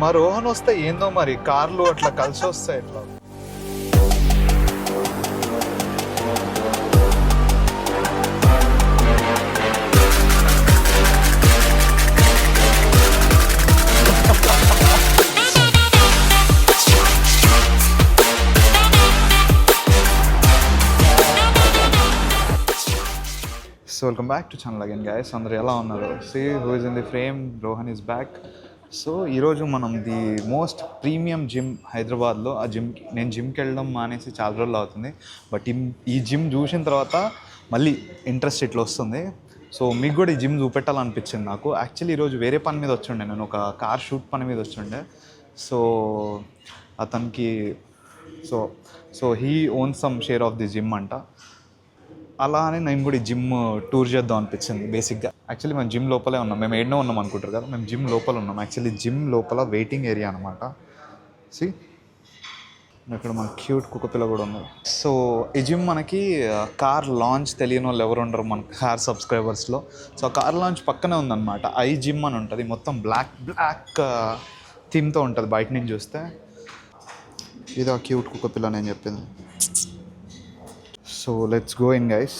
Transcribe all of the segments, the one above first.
మా రోహన్ వస్తే ఏందో మరి కార్లు అట్లా కలిసి వస్తాయి ఇట్లా. So welcome back to channel again guys. అందరు ఎలా ఉన్నారు? See who is in the frame, Rohan is back. So ఈరోజు మనం ది మోస్ట్ ప్రీమియం జిమ్ హైదరాబాద్లో, ఆ జిమ్కి నేను జిమ్కి వెళ్ళడం మానేసి చాలా రోజులు అవుతుంది. బట్ ఈ జిమ్ చూసిన తర్వాత మళ్ళీ ఇంట్రెస్ట్ ఇట్లా వస్తుంది. సో మీకు కూడా ఈ జిమ్ చూపెట్టాలనిపించింది నాకు. యాక్చువల్లీ ఈరోజు వేరే పని మీద వచ్చిండే, నేను ఒక కార్ షూట్ పని మీద వచ్చిండే. సో అతనికి so he own some share of the gym అంట. అలా అని నేను కూడా ఈ జిమ్ టూర్ చేద్దాం అనిపించింది బేసిక్గా. యాక్చువల్లీ మేము జిమ్ లోపలే ఉన్నాం, మేము ఏడనో ఉన్నాం అనుకుంటారు కదా, మేము జిమ్ లోపల ఉన్నాం. యాక్చువల్లీ జిమ్ లోపల వెయిటింగ్ ఏరియా అనమాట. సి ఇక్కడ మన క్యూట్ కుక్కపిల్ల కూడా ఉంది. సో ఈ జిమ్ మనకి కార్ లాంచ్ తెలియని వాళ్ళు ఎవరు ఉండరు మన కార్ సబ్స్క్రైబర్స్లో. సో కార్ లాంచ్ పక్కనే ఉందన్నమాట. ఐ జిమ్ అని ఉంటుంది, మొత్తం బ్లాక్ థీమ్తో ఉంటుంది బయట నుంచి చూస్తే. ఇది ఆ క్యూట్ కుక్కపిల్ల నేను చెప్పింది. So let's go in guys.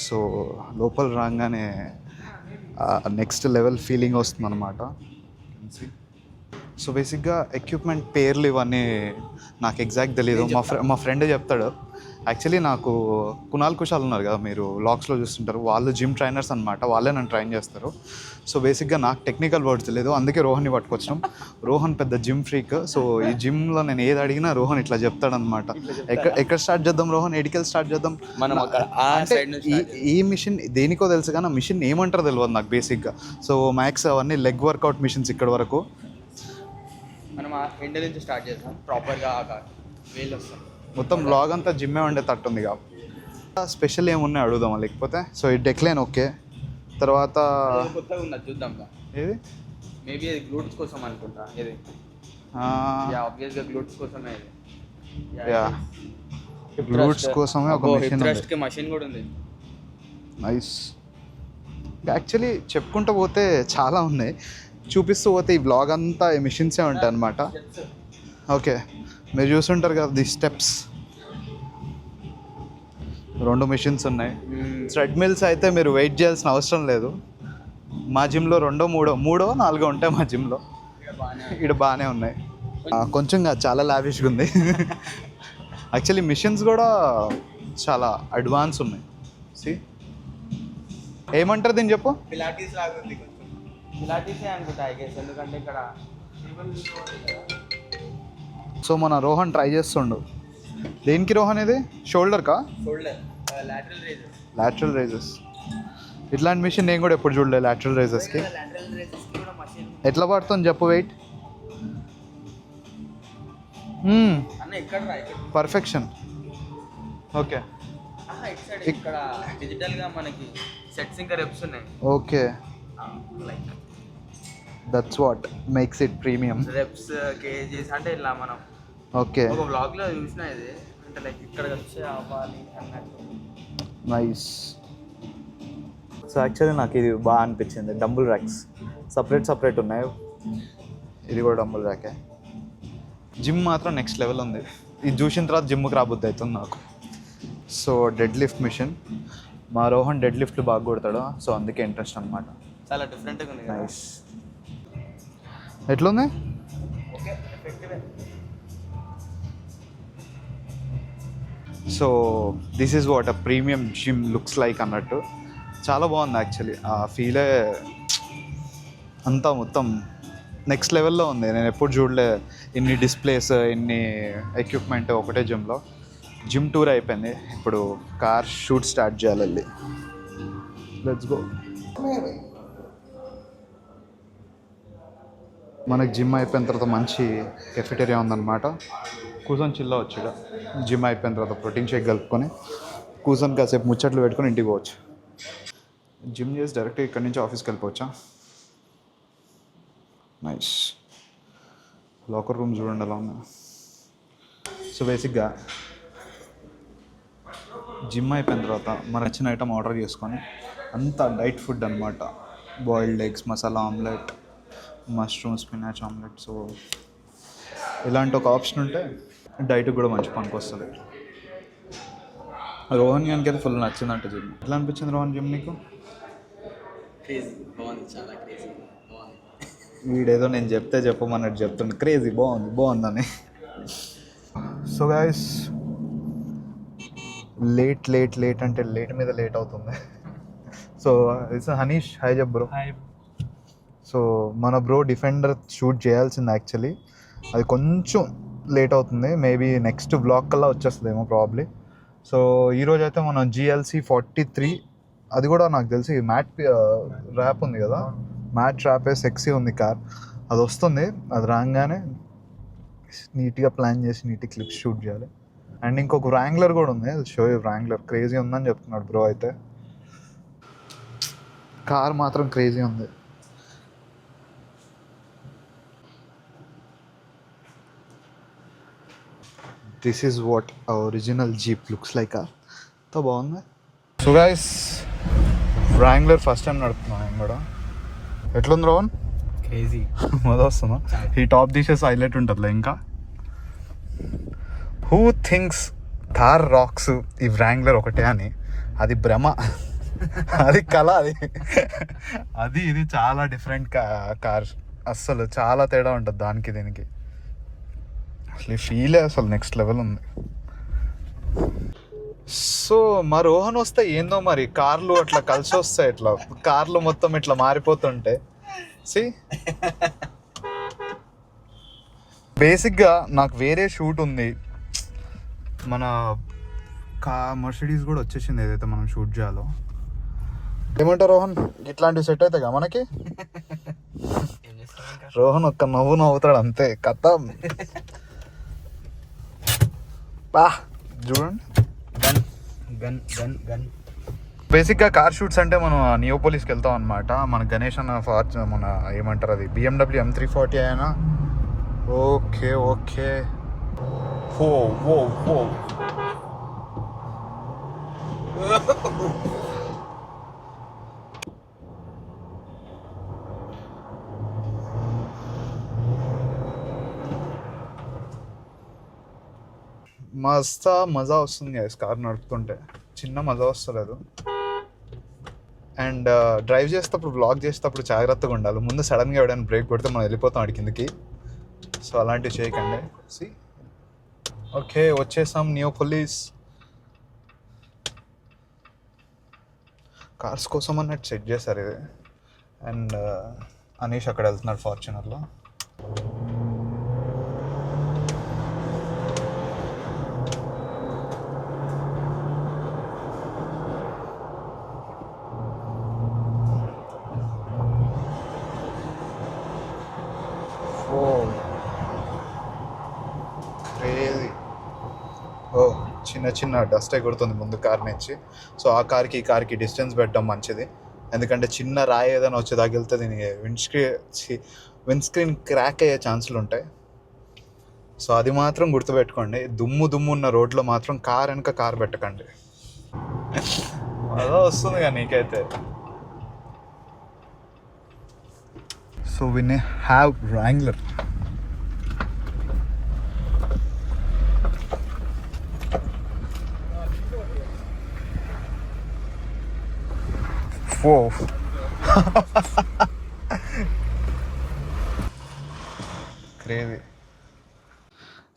So లోపల రాగానే నెక్స్ట్ లెవెల్ ఫీలింగ్ వస్తుంది అనమాట. సో బేసిక్గా ఎక్విప్మెంట్ పేర్లు ఇవన్నీ నాకు ఎగ్జాక్ట్ తెలియదు. మా ఫ్రెండ్ చెప్తాడు. యాక్చువల్లీ నాకు కునాల్ కుషాల్ ఉన్నారు కదా, మీరు వ్లాగ్స్లో చూస్తుంటారు, వాళ్ళు జిమ్ ట్రైనర్స్ అనమాట, వాళ్ళే నన్ను ట్రైన్ చేస్తారు. సో బేసిక్గా నాకు టెక్నికల్ వర్డ్స్ తెలియదు, అందుకే రోహన్ని పట్టుకొచ్చినాం. రోహన్ పెద్ద జిమ్ ఫ్రీక్. సో ఈ జిమ్లో నేను ఏది అడిగినా రోహన్ ఇట్లా చెప్తాడనమాట. ఎక్కడ స్టార్ట్ చేద్దాం రోహన్, ఎడికెళ్ళి స్టార్ట్ చేద్దాం అంటే ఈ మిషన్ దేనికో తెలుసు కానీ ఆ మిషన్ ఏమంటారో తెలియదు నాకు బేసిక్గా. సో మ్యాక్స్ అవన్నీ లెగ్ వర్కౌట్ మిషన్స్ ఇక్కడ వరకు. మనం ఎండ నుంచి స్టార్ట్ చేస్తాం, ప్రాపర్గా వేలు వస్తాం. మొత్తం బ్లాగ్ అంతా జిమ్మే ఉండే తట్టుంది కాబట్టి స్పెషల్ ఏమున్నాయి అడుగుదామా లేకపోతే. సో ఈ డెక్లైన్ ఓకే, తర్వాత కొత్తగా ఉన్నది చూద్దాం. ఏది మేబీ అది గ్లూట్స్ కోసం అనుకుంటా. ఇది ఆబ్వియస్గా గ్లూట్స్ కోసమే. గ్లూట్స్ కోసమే ఒక మషిన్ కూడా ఉంది. నైస్. యాక్చువల్లీ చెప్పుకుంటూ పోతే చాలా ఉన్నాయి, చూపిస్తూ పోతే ఈ బ్లాగ్ అంతా ఈ మిషన్సే ఉంటాయి అన్నమాట. ఓకే, మీరు చూస్తుంటారు కదా ది స్టెప్స్, 2 మిషన్స్ ఉన్నాయి. ట్రెడ్మిల్స్ అయితే మీరు వెయిట్ చేయాల్సిన అవసరం లేదు. మా జిమ్లో 2, 3, 4 ఉంటాయి మా జిమ్లో. ఇక్కడ బాగానే ఉన్నాయి. కొంచెం చాలా లావిష్గా ఉంది. యాక్చువల్లీ మిషన్స్ కూడా చాలా అడ్వాన్స్ ఉన్నాయి. సి ఏమంటారు దీన్ని చెప్పు. పిలాటిస్ లాగా ఉంది, పిలాటిసే అనుకుంటా ఐ గెస్, ఎందుకంటే ఇక్కడ. సో మన రోహన్ ట్రై చేస్తుండు. దేనికి రోహన్ ఇది? షోల్డర్కా? Shoulder lateral raises. ఇట్లాంటి మిషన్ నేను కూడా ఎప్పుడు చూడలేదు. లాటరల్ రైజెస్కి ఎట్లా పడుతుంది చెప్పు వెయిట్? పర్ఫెక్షన్. ఓకే, ఇక్కడ డిజిటల్గా మనకి సెట్స్ ఇంకా రెప్స్ ఉన్నాయి. Okay, that's what makes it premium. Reps, kgs అంటే ఇలా మనం ఓకే ఒక వ్లాగ్లో చూసిన ఇది, అంటే లైక్ ఇక్కడ వచ్చి అవ్వాలి అన్నట్టు. నైస్. సో యాక్చువల్లీ నాకు ఇది బాగా అనిపించింది. డంబుల్ ర్యాక్స్ సపరేట్ ఉన్నాయి. ఇది కూడా డంబుల్ ర్యాకే. జిమ్ మాత్రం నెక్స్ట్ లెవెల్ ఉంది. ఇది చూసిన తర్వాత జిమ్కి రాబుద్ది అవుతుంది నాకు. సో డెడ్ లిఫ్ట్ మిషన్, మా రోహన్ డెడ్ లిఫ్ట్లు బాగా కొడతాడు, సో అందుకే ఇంట్రెస్ట్ అనమాట. చాలా డిఫరెంట్గా ఉంది. నైస్. ఎట్లుంది? Okay, effective. So this is what a premium gym looks like అన్నట్టు. చాలా బాగుంది యాక్చువల్లీ. ఆ ఫీలే అంతా మొత్తం నెక్స్ట్ లెవెల్లో ఉంది. నేను ఎప్పుడు చూడలే ఇన్ని డిస్ప్లేస్, ఇన్ని ఎక్విప్మెంట్ ఒకటే జిమ్లో. జిమ్ టూర్ అయిపోయింది, ఇప్పుడు కార్ షూట్ స్టార్ట్ చేయాలి. Let's go. మనకి జిమ్ అయిపోయిన తర్వాత మంచి కెఫెటేరియా ఉందన్నమాట. కూర్చొని చిల్లా వచ్చాడు. జిమ్ అయిపోయిన తర్వాత ప్రోటీన్ షేక్ కలుపుకొని కూర్చొని కాసేపు ముచ్చట్లు పెట్టుకొని ఇంటికి పోవచ్చు. జిమ్ చేసి డైరెక్ట్గా ఇక్కడి నుంచి ఆఫీస్కి వెళ్ళిపోవచ్చా? నైస్. లాకర్ రూమ్ చూడండి ఎలా ఉన్నా. సో బేసిక్గా జిమ్ అయిపోయిన తర్వాత మన నచ్చిన ఐటమ్ ఆర్డర్ చేసుకొని అంతా డైట్ ఫుడ్ అనమాట. Boiled eggs, masala omelette, mushroom spinach omelette. So ఇలాంటి ఒక ఆప్షన్ ఉంటే డైట్ కూడా మంచి పనికి వస్తుంది. రోహన్ గానికి అయితే ఫుల్ నచ్చిందంట జిమ్. ఎట్లా అనిపించింది రోహన్ జిమ్ నీకు? క్రేజీ బాగుంది, చాలా క్రేజీ బాగుంది. వీడేదో నేను చెప్పమన్నట్టు చెప్తుండే క్రేజీ బాగుందని. సో గైస్ లేట్ అంటే లేట్ మీద లేట్ అవుతుంది. So it's Hanish. హాయ్ చెప్ బ్రో. సో మన బ్రో డిఫెండర్ షూట్ చేయాల్సింది యాక్చువల్లీ, అది కొంచెం లేట్ అవుతుంది. మేబీ నెక్స్ట్ బ్లాగ్ కల్లా వచ్చేస్తుందేమో ప్రాబ్లీ. సో ఈరోజు అయితే మనం GLC 43, అది కూడా నాకు తెలిసి మ్యాట్ ర్యాప్ ఉంది కదా, మ్యాట్ ర్యాపే సెక్సీ ఉంది కార్, అది వస్తుంది. అది రాగానే నీట్గా ప్లాన్ చేసి నీట్గా క్లిప్స్ షూట్ చేయాలి. అండ్ ఇంకొక వ్రాంగ్లర్ కూడా ఉంది, షో వ్రాంగ్లర్ క్రేజీ ఉందని చెప్తున్నాడు బ్రో. అయితే కార్ మాత్రం క్రేజీ ఉంది. This is what original jeep looks like. తో బాగుంది. సో గైస్ వ్రాంగ్లర్ ఫస్ట్ టైం నడుపుతున్నాను నేను కూడా. ఎట్లుంది రోహన్? క్రేజీ మొదలు వస్తుందా? ఈ టాప్ తీసేసి హైలైట్ ఉంటుందిలే. ఇంకా హూ థింక్స్ కార్ రాక్స్ ఈ వ్రాంగ్లర్ ఒకటే అని, అది భ్రమ, అది కళ. అది ఇది చాలా డిఫరెంట్ కార్, అస్సలు చాలా తేడా ఉంటుంది దానికి దీనికి. అసలు ఈ ఫీలే అసలు నెక్స్ట్ లెవెల్ ఉంది. సో మా రోహన్ వస్తే ఏందో మరి కార్లు అట్లా కలిసి వస్తాయి, ఇట్లా కార్లు మొత్తం ఇట్లా మారిపోతుంటే. సి బేసిక్గా నాకు వేరే షూట్ ఉంది, మన మర్సిడీస్ కూడా వచ్చేసింది ఏదైతే మనం షూట్ చేయాలో. ఏమంటారు రోహన్, ఇట్లాంటివి సెట్ అవుతాయిగా మనకి? రోహన్ ఒక్క నవ్వుతాడు అంతే, కథ బా. చూడండి గన్. బేసిక్గా కార్ షూట్స్ అంటే మనం నియోపోలిస్కి వెళ్తాం అనమాట. మన గణేష్ అన్న మన ఏమంటారు అది BMW M340 అయినా. ఓకే ఓ మజా వస్తుంది గైస్ కార్ నడుపుతుంటే, చిన్న మజా వస్తలేదు. అండ్ డ్రైవ్ చేసేటప్పుడు వ్లాగ్ చేసేటప్పుడు జాగ్రత్తగా ఉండాలి. ముందు సడన్గా ఎవడైనా బ్రేక్ కొడితే మనం వెళ్ళిపోతాం అడి కిందకి. సో అలాంటివి చేయకండి. సి ఓకే వచ్చేసాం నియోపోలిస్. కార్స్ కోసం అన్నట్టు సెట్ చేశారు ఇది. అండ్ అనీష్ అక్కడ వెళ్తున్నాడు ఫార్చునర్లో. చిన్న డస్ట్ ఎగురుతుంది ముందు కార్ నుంచి. సో ఆ కార్కి ఈ కార్కి డిస్టెన్స్ పెట్టడం మంచిది, ఎందుకంటే చిన్న రాయి ఏదైనా వచ్చి తగిలితే దీనికి విండ్ స్క్రీన్ క్రాక్ అయ్యే ఛాన్సులు ఉంటాయి. సో అది మాత్రం గుర్తుపెట్టుకోండి. దుమ్ము ఉన్న రోడ్లో మాత్రం కార్ వెనక కార్ పెట్టకండి. అదో వస్తుంది కానీ నీకైతే. So we have Wrangler. Crazy.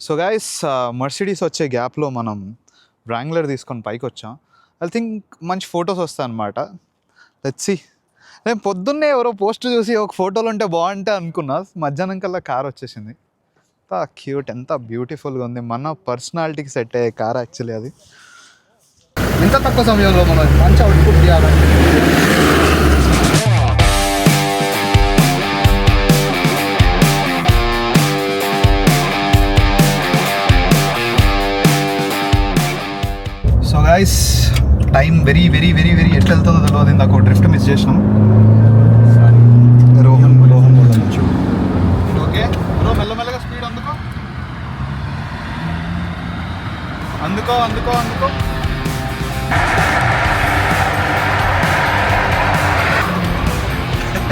So guys Mercedes వచ్చే గ్యాప్లో మనం వ్రాంగ్లర్ తీసుకొని పైకి వచ్చాం. ఐ థింక్ మంచి ఫొటోస్ వస్తాయి అనమాట. Let's see. నేను పొద్దున్నే ఎవరో పోస్ట్ చూసి ఒక ఫోటోలు ఉంటే బాగుంటే అనుకున్నా, మధ్యాహ్నం కల్లా కార్ వచ్చేసింది. ఎంత క్యూట్, ఎంత బ్యూటిఫుల్గా ఉంది. మన పర్సనాలిటీకి సెట్ అయ్యే కార్ యాక్చువల్లీ అది. ఇంత తక్కువ సమయంలో మనం మంచి అవుట్పుట్ చేయాలంటే సో గైస్ టైం వెరీ ఎట్లా వెళ్తుందో తెలియదు. ఇందాక ఒక డ్రిఫ్ట్ మిస్ చేసినాం. రోహన్ వెళ్ళచ్చు. ఓకే బ్రో, మెల్లమెల్లగా స్పీడ్ అందుకో.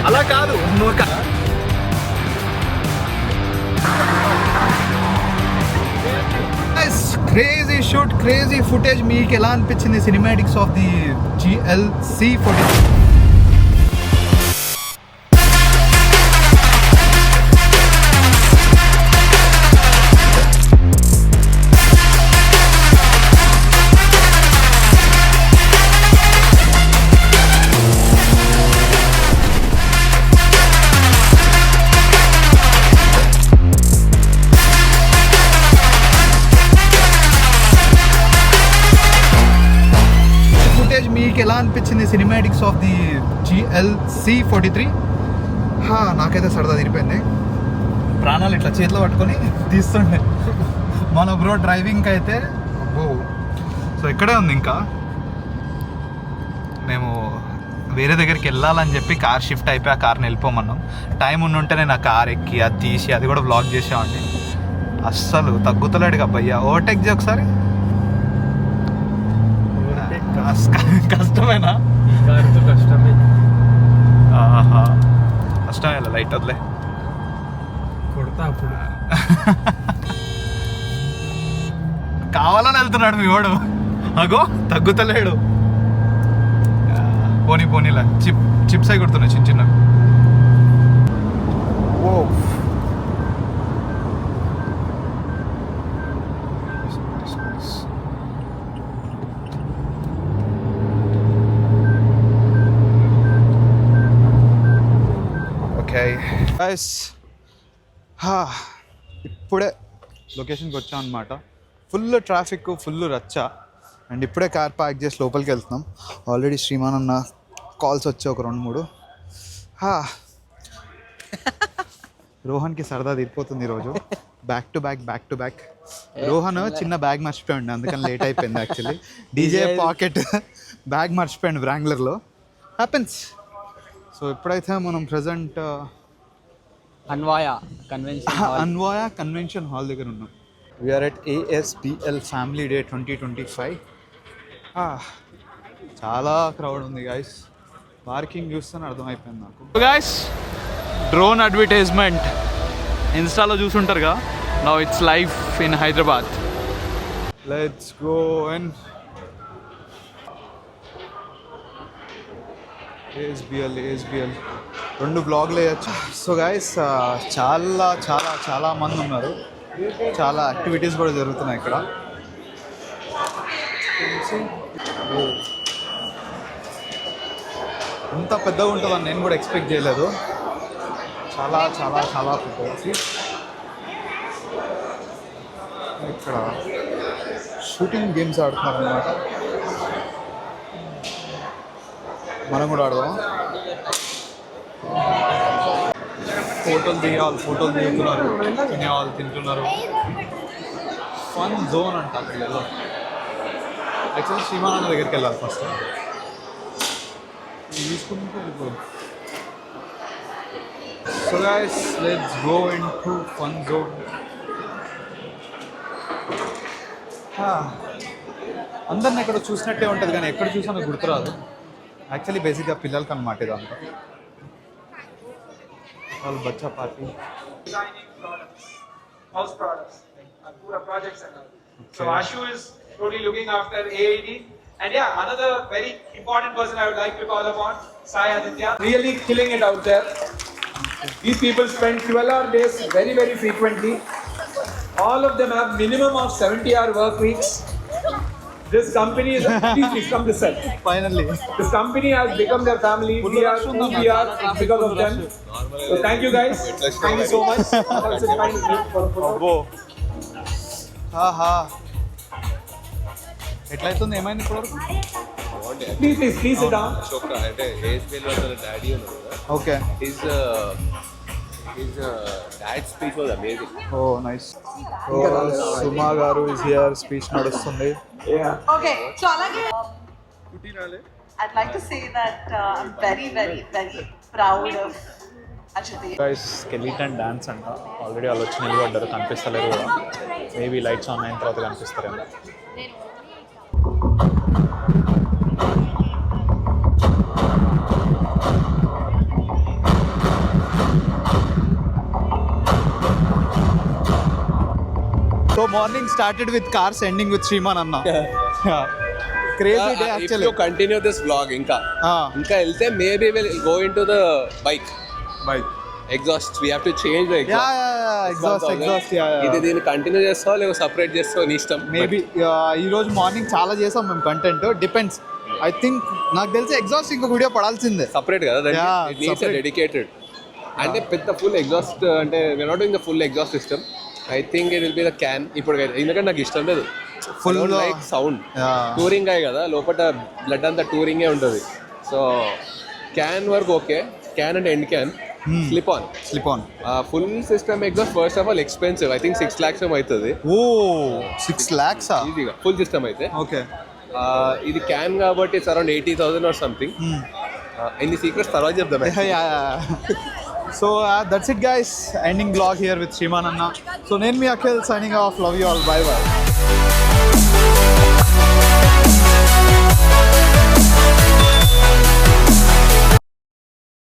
అలా కాదు, షూట్ క్రేజీ ఫుటేజ్. మీకు ఎలా అనిపించింది సినిమాటిక్స్ ఆఫ్ ది GLC-43? మీకు ఎలా అనిపించింది సినిమాటిక్స్ ఆఫ్ ది GLC-43? నాకైతే సరదా తిరిపోయింది. ప్రాణాలు ఇట్లా చేతిలో పట్టుకొని తీస్తుండే మన బ్రో డ్రైవింగ్కి అయితే. అబ్బో. సో ఇక్కడే ఉంది. ఇంకా మేము వేరే దగ్గరికి వెళ్ళాలని చెప్పి కార్ షిఫ్ట్ అయిపోయి ఆ కార్ని వెళ్ళిపోమన్నాం. టైం ఉండుంటే నేను ఆ కార్ ఎక్కి అది తీసి అది కూడా బ్లాక్ చేసామండి. అస్సలు తగ్గుతలేడు అబ్బయ్యా. ఓవర్టేక్ చేయ ఒకసారి. కష్టమేనా? కష్టమే. కష్టమే. లైట్ వదిలే కొడతా అప్పుడు. కావాలని వెళ్తున్నాడు మీ వాడు. అగో తగ్గుతలేడు. పోనీలా చిప్స్ అయి కొడుతున్నాయి చిన్న చిన్న. ఓ గైస్, ఇప్పుడే లొకేషన్కి వచ్చాం అనమాట. ఫుల్ ట్రాఫిక్, ఫుల్ రచ్చ. అండ్ ఇప్పుడే కార్ పార్క్ చేసి లోపలికి వెళ్తున్నాం. ఆల్రెడీ శ్రీమాన్ అన్న కాల్స్ వచ్చాయి ఒక 2-3. రోహన్కి సరదా తీరిపోతుంది ఈరోజు. Back to back. రోహన్ చిన్న బ్యాగ్ మర్చిపోయాడు, అందుకని లేట్ అయిపోయింది. యాక్చువల్లీ డీజే పాకెట్ బ్యాగ్ మర్చిపోయాడు వ్రాంగ్లర్లో. హ్యాపెన్స్. సో ఇప్పుడైతే మనం ప్రజెంట్ అన్వాయ కన్వెన్షన్ హాల్ దగ్గర ఉన్నాం. We're at ASBL family day 2025. చాలా క్రౌడ్ ఉంది గైస్. పార్కింగ్ చూస్తేనే అర్థమైపోయింది నాకు. గైస్, డ్రోన్ అడ్వర్టైజ్మెంట్ ఇన్స్టాలో చూసుంటారుగా. Now it's live in Hyderabad. Let's go. And ASBL 2 బ్లాగ్లు వేయచ్చు. సో గైస్, చాలా మంది ఉన్నారు. చాలా యాక్టివిటీస్ కూడా జరుగుతున్నాయి ఇక్కడ. ఇంత పెద్దగా ఉంటుందని నేను కూడా ఎక్స్పెక్ట్ చేయలేదు. చాలా పెద్దది. ఇక్కడ షూటింగ్ గేమ్స్ ఆడుతున్నారు అన్నమాట. మనం కూడా ఆడదాం. ఫోటోలు దిగుతున్నారు, తినేవాళ్ళు తింటున్నారు. ఫన్ జోన్ అంట అక్కడ వెళ్ళాలి. యాక్చువల్లీ శ్రీమాన్ దగ్గరికి వెళ్ళాలి ఫస్ట్. తీసుకుంటే ఇప్పుడు. So guys, let's go into fun zone. అందరిని ఎక్కడ చూసినట్టే ఉంటుంది కానీ ఎక్కడ చూసినా గుర్తురాదు. యాక్చువల్లీ బేసిక్గా పిల్లలకి అన్నమాట ఇదంతా. వాళ్ళు బచ్చా party. House products, Pura projects and all. So Ashu is totally looking after AED. And yeah, another very important person I would like to call upon, Sai Aditya. Really killing it out there. These people spend 12-hour days very frequently. All of them have minimum of 70-hour work weeks. This company is please come to set. Finally, this company has become their family. We are who we are because of them. So thank you guys. Thank you so much. ఎట్లయితుంది? ఏమైంది ఇప్పుడు? Please sit down. అంటే ASBL వాళ్ళ డాడీ ఉన్నారు కదా. Okay. His dad speech was amazing. Oh nice. Suma garu is here. Speech నడుస్తుంది. Okay, so alage I'd like to say that I'm very proud of Ashati. Guys, skeleton dance అంట. Already వాళ్ళు వచ్చి నిలబడ్డారు, కనిపిస్తలేరు కూడా. మేబీ లైట్స్ ఆన్ అయిన తర్వాత కనిపిస్తారేమో. So morning started with cars ending with Shriman అన్న crazy day If actually you continue this vlog, ఇంకా వెళ్తే maybe will go into the bike exhaust we have to change the exhaust ఇది దీన్ని continue చేస్తావా లేదా సపరేట్ చేస్తావా నీ ఇష్టం మేబీ ఈరోజు మార్నింగ్ చాలా చేసాం మేము కంటెంట్ డిపెండ్స్ ఐ థింక్ నాకు తెలిసి ఎగ్జాస్ట్ ఇంకో వీడియో పడాల్సిందే సపరేట్ కదా Yeah, నీడ్స్ separate. డెడికేటెడ్ అంటే పెద్ద ఫుల్ ఎగ్జాస్ట్ అంటే we're not doing the full exhaust system I think it will be the can ఇప్పుడు ఎందుకంటే నాకు ఇష్టం లేదు Full లైక్ సౌండ్ Yeah. టూరింగ్ అయ్యి కదా లోపల బ్లడ్ అంతా టూరింగే ఉంటుంది సో క్యాన్ వరకు okay can and end can slip on slip on full system exhaust first of all expensive I think 6 lakhs ఏమో అవుతుంది ఓ 6 lakhs ఈజీగా ఫుల్ సిస్టమ్ అయితే ఓకే ఇది క్యాన్ కాబట్టి ఇట్స్ అరౌండ్ 80,000 ఆర్ సంథింగ్ ఇన్ని సీక్రెట్స్ తర్వాత చెప్దాం so that's it guys ending vlog here with Shriman అన్న సో నేను మీ Akhil signing off love you all bye by